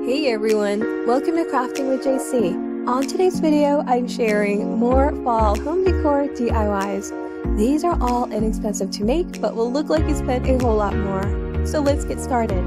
Hey everyone, welcome to Crafting with JC. On today's video, I'm sharing more fall home decor DIYs. These are all inexpensive to make, but will look like you spent a whole lot more. So let's get started.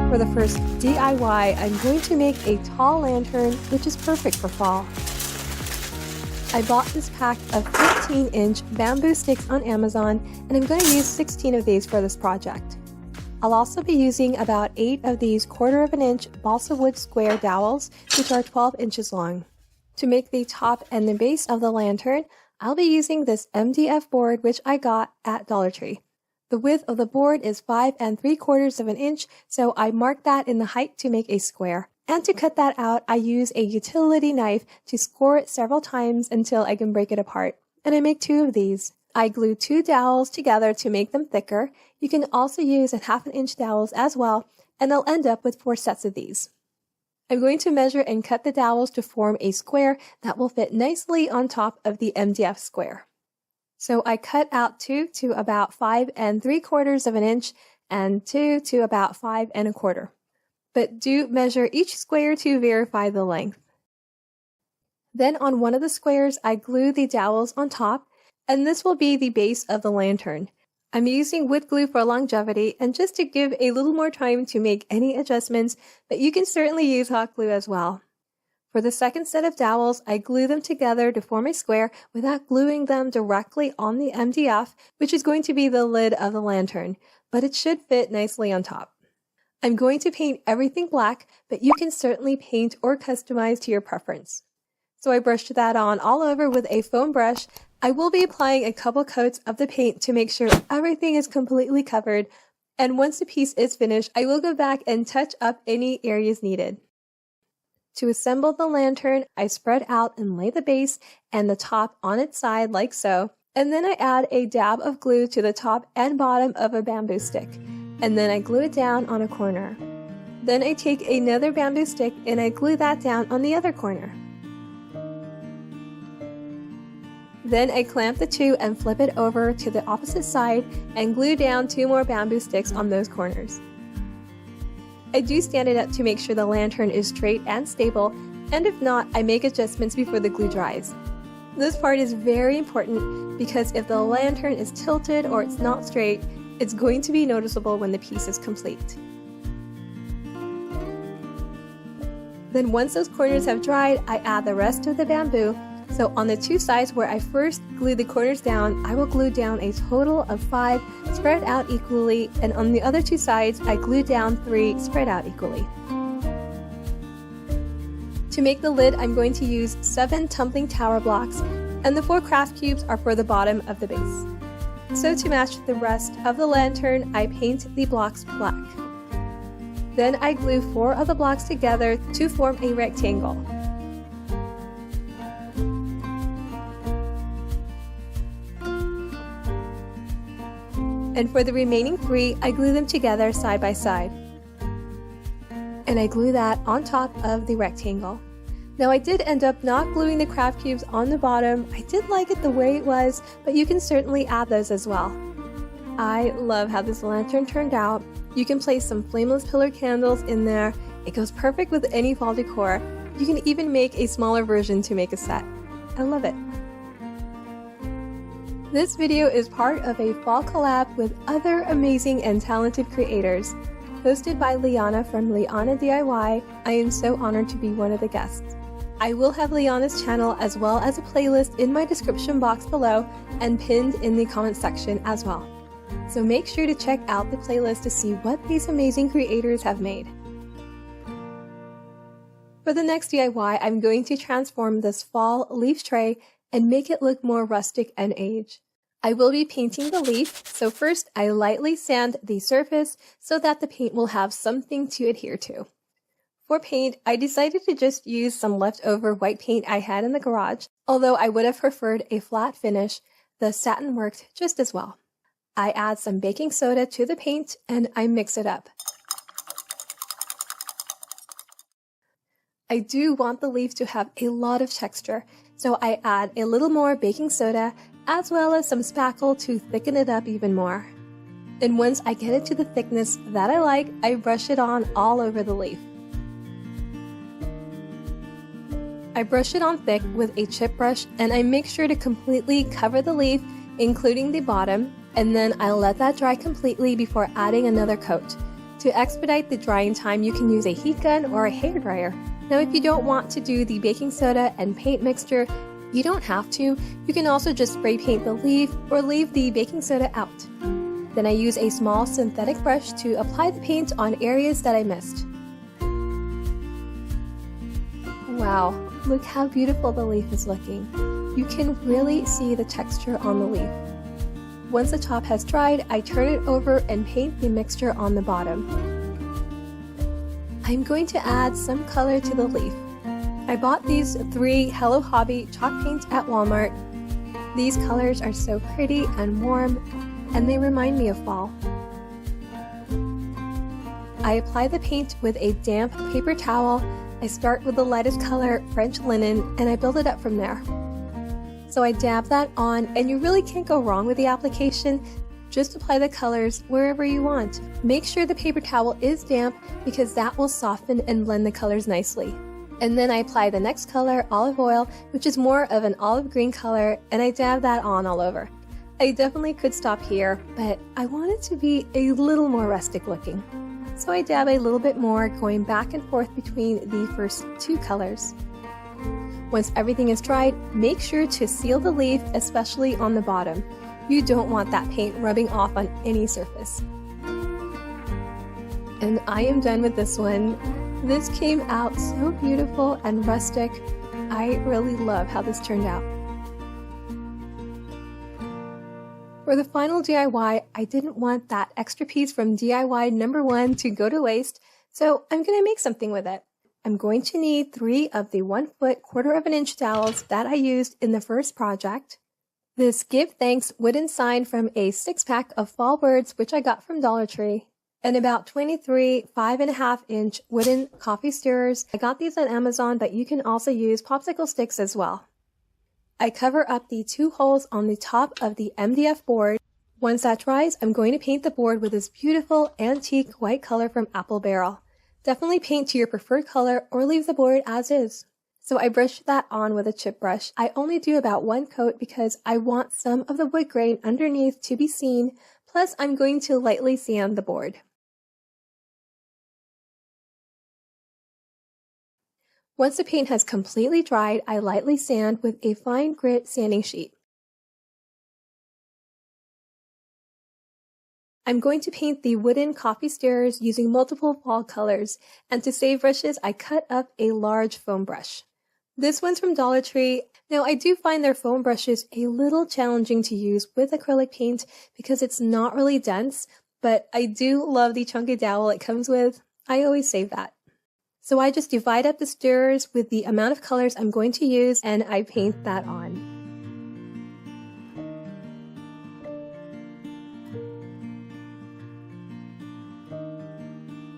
For the first DIY, I'm going to make a tall lantern, which is perfect for fall. I bought this pack of 15-inch bamboo sticks on Amazon, and I'm going to use 16 of these for this project. I'll also be using about 8 of these 1/4-inch balsa wood square dowels, which are 12 inches long. To make the top and the base of the lantern, I'll be using this MDF board, which I got at Dollar Tree. The width of the board is 5 3/4 inches, so I marked that in the height to make a square. And to cut that out, I use a utility knife to score it several times until I can break it apart. And I make 2 of these. I glue 2 dowels together to make them thicker. You can also use a 1/2-inch dowels as well, and I'll end up with 4 sets of these. I'm going to measure and cut the dowels to form a square that will fit nicely on top of the MDF square. So I cut out 2 to about 5 3/4 inches and 2 to about 5 1/4. But do measure each square to verify the length. Then on one of the squares, I glue the dowels on top, and this will be the base of the lantern. I'm using wood glue for longevity and just to give a little more time to make any adjustments, but you can certainly use hot glue as well. For the second set of dowels, I glue them together to form a square without gluing them directly on the MDF, which is going to be the lid of the lantern, but it should fit nicely on top. I'm going to paint everything black, but you can certainly paint or customize to your preference. So I brushed that on all over with a foam brush. I will be applying a couple coats of the paint to make sure everything is completely covered, and once the piece is finished, I will go back and touch up any areas needed. To assemble the lantern, I spread out and lay the base and the top on its side like so, and then I add a dab of glue to the top and bottom of a bamboo stick, and then I glue it down on a corner. Then I take another bamboo stick and I glue that down on the other corner. Then I clamp the 2 and flip it over to the opposite side and glue down 2 more bamboo sticks on those corners. I do stand it up to make sure the lantern is straight and stable, and if not, I make adjustments before the glue dries. This part is very important because if the lantern is tilted or it's not straight, it's going to be noticeable when the piece is complete. Then once those corners have dried, I add the rest of the bamboo. So on the 2 sides where I first glued the corners down, I will glue down a total of 5 spread out equally, and on the other 2 sides, I glue down 3 spread out equally. To make the lid, I'm going to use 7 tumbling tower blocks, and the 4 craft cubes are for the bottom of the base. So to match the rest of the lantern, I paint the blocks black. Then I glue 4 of the blocks together to form a rectangle. And for the remaining 3, I glue them together side by side. And I glue that on top of the rectangle. Now I did end up not gluing the craft cubes on the bottom. I did like it the way it was, but you can certainly add those as well. I love how this lantern turned out. You can place some flameless pillar candles in there. It goes perfect with any fall decor. You can even make a smaller version to make a set. I love it. This video is part of a fall collab with other amazing and talented creators. Hosted by Liyana from Liyana DIY, I am so honored to be one of the guests. I will have Liyana's channel as well as a playlist in my description box below and pinned in the comment section as well. So make sure to check out the playlist to see what these amazing creators have made. For the next DIY, I'm going to transform this fall leaf tray and make it look more rustic and aged. I will be painting the leaf, so first I lightly sand the surface so that the paint will have something to adhere to. For paint, I decided to just use some leftover white paint I had in the garage. Although I would have preferred a flat finish, the satin worked just as well. I add some baking soda to the paint and I mix it up. I do want the leaf to have a lot of texture, so I add a little more baking soda as well as some spackle to thicken it up even more. And once I get it to the thickness that I like, I brush it on all over the leaf. I brush it on thick with a chip brush, and I make sure to completely cover the leaf, including the bottom, and then I let that dry completely before adding another coat. To expedite the drying time, you can use a heat gun or a hairdryer. Now, if you don't want to do the baking soda and paint mixture, you don't have to. You can also just spray paint the leaf or leave the baking soda out. Then I use a small synthetic brush to apply the paint on areas that I missed. Wow, look how beautiful the leaf is looking. You can really see the texture on the leaf. Once the top has dried, I turn it over and paint the mixture on the bottom. I'm going to add some color to the leaf. I bought these 3 Hello Hobby chalk paints at Walmart. These colors are so pretty and warm, and they remind me of fall. I apply the paint with a damp paper towel. I start with the lightest color, French linen, and I build it up from there. So I dab that on, and you really can't go wrong with the application. Just apply the colors wherever you want. Make sure the paper towel is damp because that will soften and blend the colors nicely. And then I apply the next color, olive oil, which is more of an olive green color, and I dab that on all over. I definitely could stop here, but I want it to be a little more rustic looking. So I dab a little bit more, going back and forth between the first 2 colors. Once everything is dried, make sure to seal the leaf, especially on the bottom. You don't want that paint rubbing off on any surface. And I am done with this one. This came out so beautiful and rustic. I really love how this turned out. For the final DIY, I didn't want that extra piece from DIY number 1 to go to waste, so I'm going to make something with it. I'm going to need 3 of the 1 foot 1/4 inch dowels that I used in the first project. This Give Thanks wooden sign from a 6-pack of fall birds, which I got from Dollar Tree, and about 23 5.5 inch wooden coffee stirrers. I got these on Amazon, but you can also use popsicle sticks as well. I cover up the 2 holes on the top of the MDF board. Once that dries, I'm going to paint the board with this beautiful antique white color from Apple Barrel. Definitely paint to your preferred color or leave the board as is. So I brush that on with a chip brush. I only do about 1 coat because I want some of the wood grain underneath to be seen, plus I'm going to lightly sand the board. Once the paint has completely dried, I lightly sand with a fine grit sanding sheet. I'm going to paint the wooden coffee stirrers using multiple fall colors, and to save brushes, I cut up a large foam brush. This one's from Dollar Tree. Now, I do find their foam brushes a little challenging to use with acrylic paint because it's not really dense, but I do love the chunky dowel it comes with. I always save that. So I just divide up the stirrers with the amount of colors I'm going to use, and I paint that on.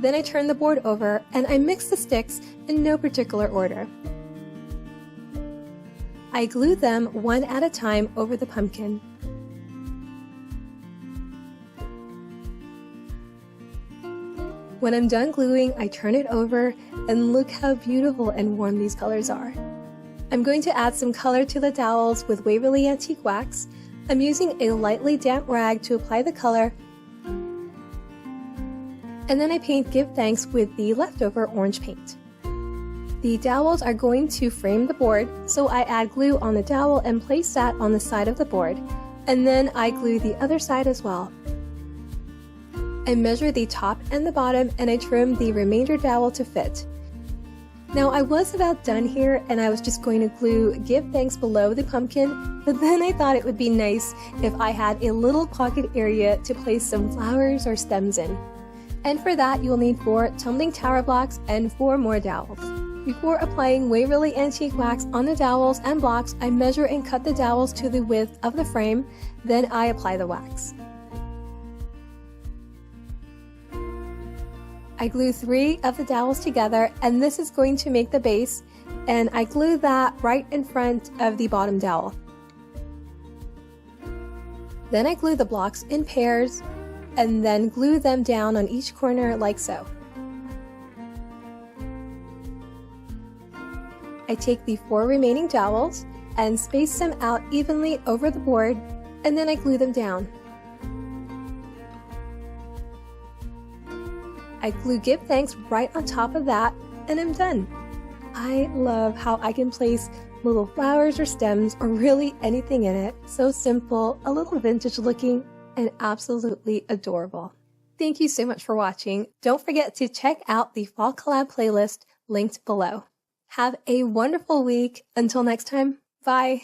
Then I turn the board over, and I mix the sticks in no particular order. I glue them one at a time over the pumpkin. When I'm done gluing, I turn it over, and look how beautiful and warm these colors are. I'm going to add some color to the dowels with Waverly Antique Wax. I'm using a lightly damp rag to apply the color, and then I paint Give Thanks with the leftover orange paint. The dowels are going to frame the board, so I add glue on the dowel and place that on the side of the board, and then I glue the other side as well. I measure the top and the bottom, and I trim the remainder dowel to fit. Now, I was about done here, and I was just going to glue Give Thanks below the pumpkin, but then I thought it would be nice if I had a little pocket area to place some flowers or stems in. And for that, you will need 4 tumbling tower blocks and 4 more dowels. Before applying Waverly Antique Wax on the dowels and blocks, I measure and cut the dowels to the width of the frame, then I apply the wax. I glue 3 of the dowels together, and this is going to make the base, and I glue that right in front of the bottom dowel. Then I glue the blocks in pairs, and then glue them down on each corner like so. I take the 4 remaining dowels and space them out evenly over the board, and then I glue them down. I glue Give Thanks right on top of that, and I'm done. I love how I can place little flowers or stems or really anything in it. So simple, a little vintage looking, and absolutely adorable. Thank you so much for watching. Don't forget to check out the Fall Collab playlist linked below. Have a wonderful week. Until next time, bye.